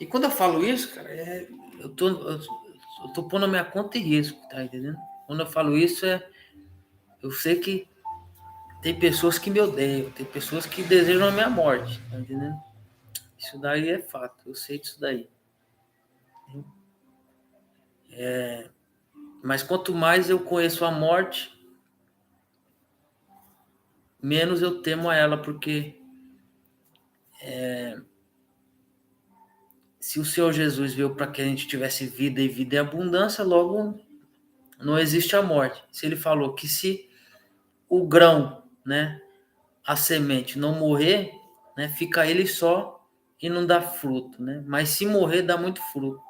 E quando eu falo isso, cara, eu tô pondo a minha conta em risco, tá entendendo? Quando eu falo isso, eu sei que tem pessoas que me odeiam, tem pessoas que desejam a minha morte, tá entendendo? Isso daí é fato, eu sei disso daí. Mas quanto mais eu conheço a morte, menos eu temo a ela, porque se o Senhor Jesus veio para que a gente tivesse vida e vida em abundância, logo não existe a morte. Se ele falou que se o grão, né, a semente não morrer, né, fica ele só e não dá fruto, né? Mas se morrer, dá muito fruto.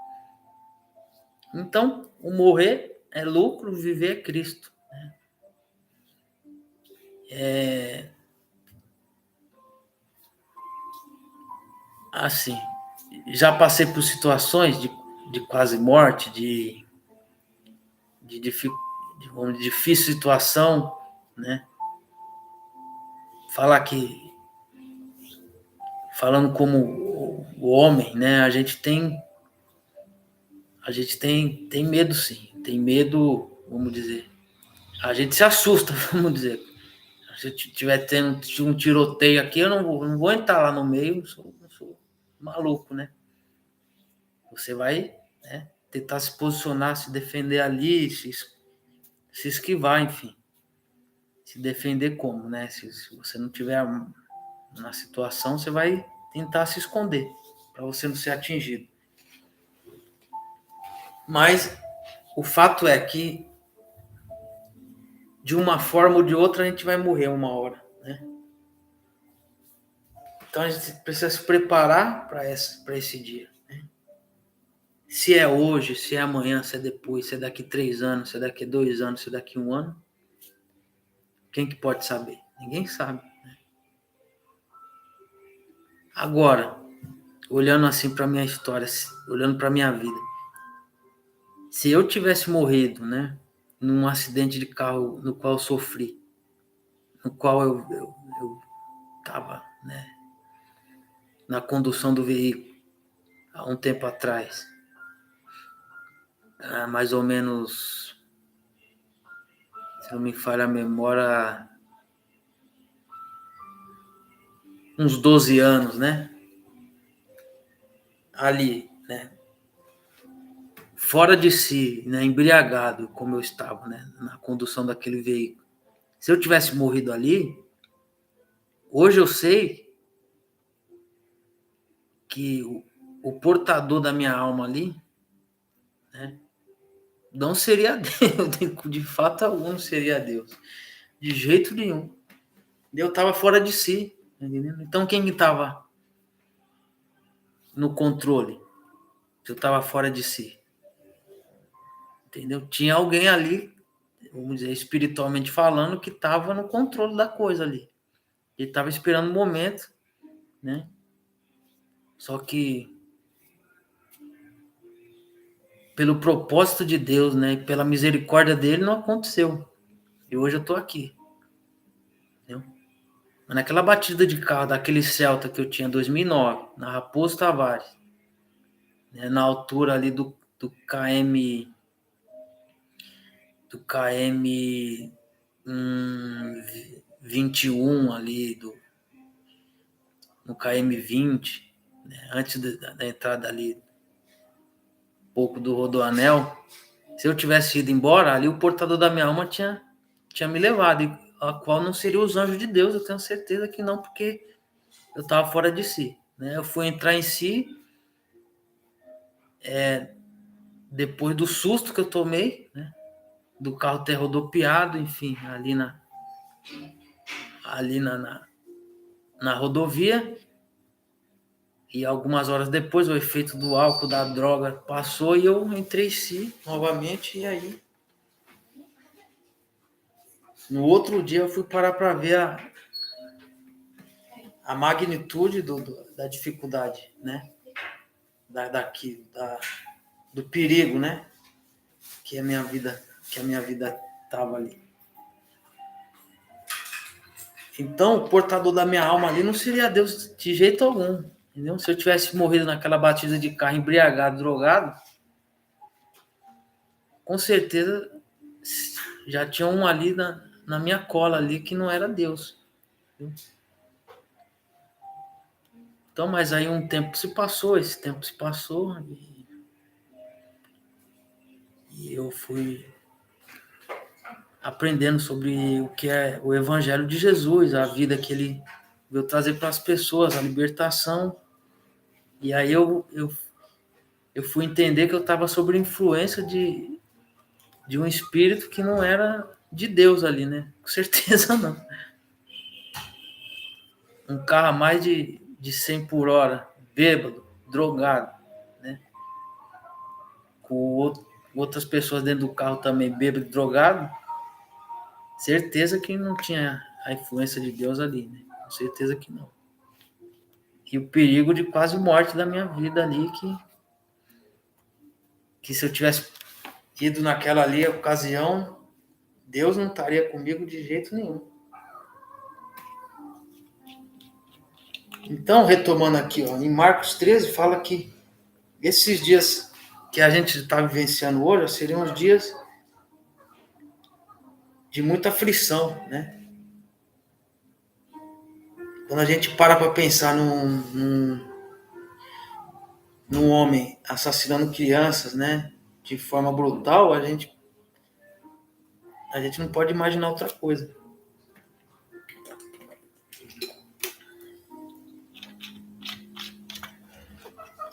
Então, o morrer é lucro, viver é Cristo. Assim, já passei por situações de quase morte, de difícil situação, né? Falar que, falando como o homem, né? A gente tem medo, sim. Tem medo, vamos dizer. A gente se assusta, vamos dizer. Se eu tiver tendo um tiroteio aqui, eu não vou entrar lá no meio, não sou maluco, né? Você vai, né, tentar se posicionar, se defender ali, se esquivar, enfim. Se defender como, né? Se você não tiver na situação, você vai tentar se esconder para você não ser atingido. Mas o fato é que de uma forma ou de outra a gente vai morrer uma hora, né? Então a gente precisa se preparar para esse dia. Se é hoje, se é amanhã, se é depois, se é daqui 3 anos, se é daqui 2 anos, se é daqui 1 ano, quem que pode saber? Ninguém sabe. Agora, olhando assim para minha história, olhando para minha vida, se eu tivesse morrido, né, num acidente de carro no qual eu sofri, no qual eu estava, né, na condução do veículo há um tempo atrás, mais ou menos, se não me falha a memória, uns 12 anos, né? Ali, né? Fora de si, né? Embriagado, como eu estava, né? Na condução daquele veículo. Se eu tivesse morrido ali, hoje eu sei que o portador da minha alma ali, né? Não seria Deus, de fato algum seria Deus. De jeito nenhum. Eu estava fora de si, entendeu? Então quem estava no controle? Eu estava fora de si, entendeu? Tinha alguém ali, vamos dizer, espiritualmente falando, que estava no controle da coisa ali. Ele estava esperando o momento, né? Só que pelo propósito de Deus, né, e pela misericórdia dele, não aconteceu. E hoje eu estou aqui, entendeu? Mas naquela batida de carro daquele Celta que eu tinha em 2009, na Raposo Tavares, né, na altura ali do KM 21 ali, no KM 20, né, antes da entrada ali, um pouco do Rodoanel. Se eu tivesse ido embora, ali o portador da minha alma tinha me levado, a qual não seria os anjos de Deus, eu tenho certeza que não, porque eu estava fora de si, né? Eu fui entrar em si depois do susto que eu tomei, né? Do carro ter rodopiado, enfim, na rodovia. E algumas horas depois, o efeito do álcool, da droga, passou e eu entrei em si novamente. E aí, no outro dia, eu fui parar para ver a magnitude da dificuldade, né? Do perigo, né? Que a minha vida estava ali. Então, o portador da minha alma ali não seria Deus de jeito algum. Entendeu? Se eu tivesse morrido naquela batida de carro embriagado, drogado, com certeza já tinha um ali na minha cola ali que não era Deus. Entendeu? Então, mas aí um tempo se passou, esse tempo se passou e eu fui aprendendo sobre o que é o Evangelho de Jesus, a vida que ele veio trazer para as pessoas, a libertação. E aí eu fui entender que eu estava sob influência de um espírito que não era de Deus ali, né? Com certeza não. Um carro a mais de 100 por hora, bêbado, drogado, né? Com outras pessoas dentro do carro também bêbado, drogado. Certeza que não tinha a influência de Deus ali, né? Com certeza que não. E o perigo de quase morte da minha vida ali, que se eu tivesse ido naquela ali ocasião, Deus não estaria comigo de jeito nenhum. Então, retomando aqui, ó, em Marcos 13, fala que esses dias que a gente está vivenciando hoje seriam os dias de muita aflição, né? Quando a gente para pensar num homem assassinando crianças, né? De forma brutal, a gente não pode imaginar outra coisa.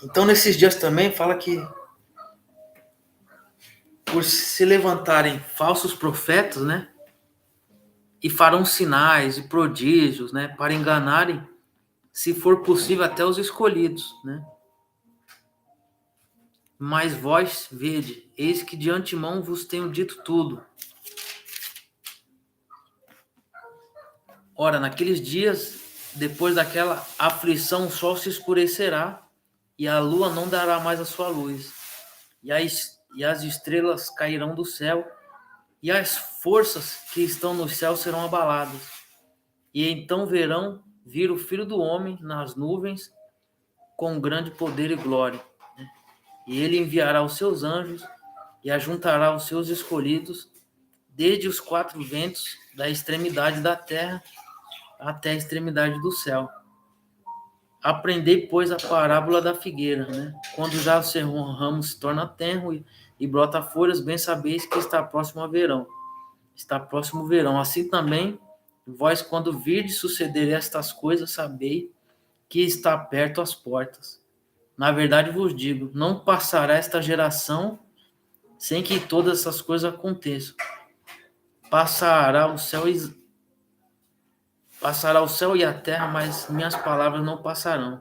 Então, nesses dias também, fala que por se levantarem falsos profetas, né? E farão sinais e prodígios, né? Para enganarem, se for possível, até os escolhidos, né? Mas vós, vede, eis que de antemão vos tenho dito tudo. Ora, naqueles dias, depois daquela aflição, o sol se escurecerá e a lua não dará mais a sua luz. E as estrelas cairão do céu e as forças que estão no céu serão abaladas. E então verão vir o Filho do Homem nas nuvens com grande poder e glória. E ele enviará os seus anjos e ajuntará os seus escolhidos desde os quatro ventos da extremidade da terra até a extremidade do céu. Aprendei, pois, a parábola da figueira, né? Quando já o seu ramo se torna tenro e brota folhas, bem sabeis que está próximo ao verão. Está próximo o verão. Assim também, vós, quando virdes suceder estas coisas, sabei que está perto as portas. Na verdade vos digo, não passará esta geração sem que todas essas coisas aconteçam. Passará o céu e a terra, mas minhas palavras não passarão.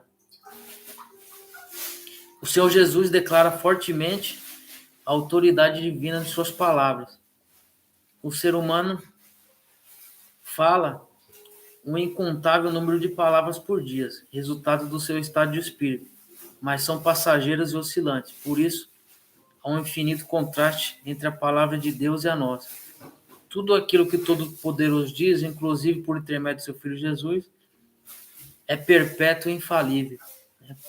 O Senhor Jesus declara fortemente a autoridade divina de suas palavras. O ser humano fala um incontável número de palavras por dia, resultado do seu estado de espírito, mas são passageiras e oscilantes. Por isso, há um infinito contraste entre a palavra de Deus e a nossa. Tudo aquilo que Todo-Poderoso diz, inclusive por intermédio do seu Filho Jesus, é perpétuo e infalível.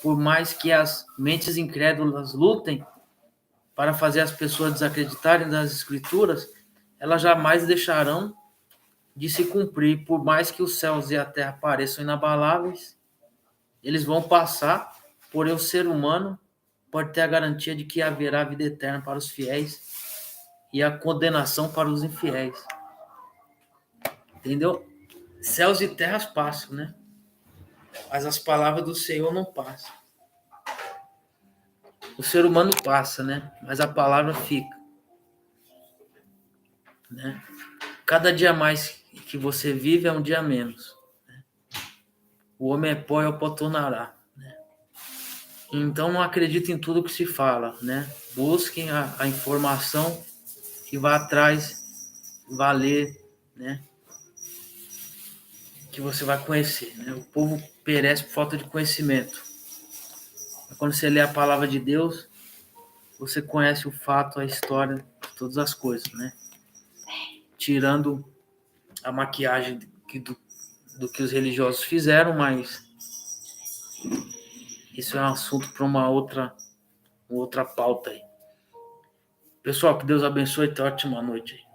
Por mais que as mentes incrédulas lutem para fazer as pessoas desacreditarem das Escrituras, elas jamais deixarão de se cumprir. Por mais que os céus e a terra pareçam inabaláveis, eles vão passar, porém o ser humano pode ter a garantia de que haverá vida eterna para os fiéis e a condenação para os infiéis. Entendeu? Céus e terras passam, né? Mas as palavras do Senhor não passam. O ser humano passa, né? Mas a palavra fica, né? Cada dia mais que você vive é um dia menos. Né? O homem é pó e ao pó tornará. Né? Então não acredite em tudo que se fala, né? Busquem a informação e vá atrás, vá ler, né? Que você vai conhecer, né? O povo perece por falta de conhecimento. Quando você lê a palavra de Deus, você conhece o fato, a história de todas as coisas, né? Tirando a maquiagem do que os religiosos fizeram, mas isso é um assunto para uma outra pauta aí. Pessoal, que Deus abençoe e tenha uma ótima noite aí.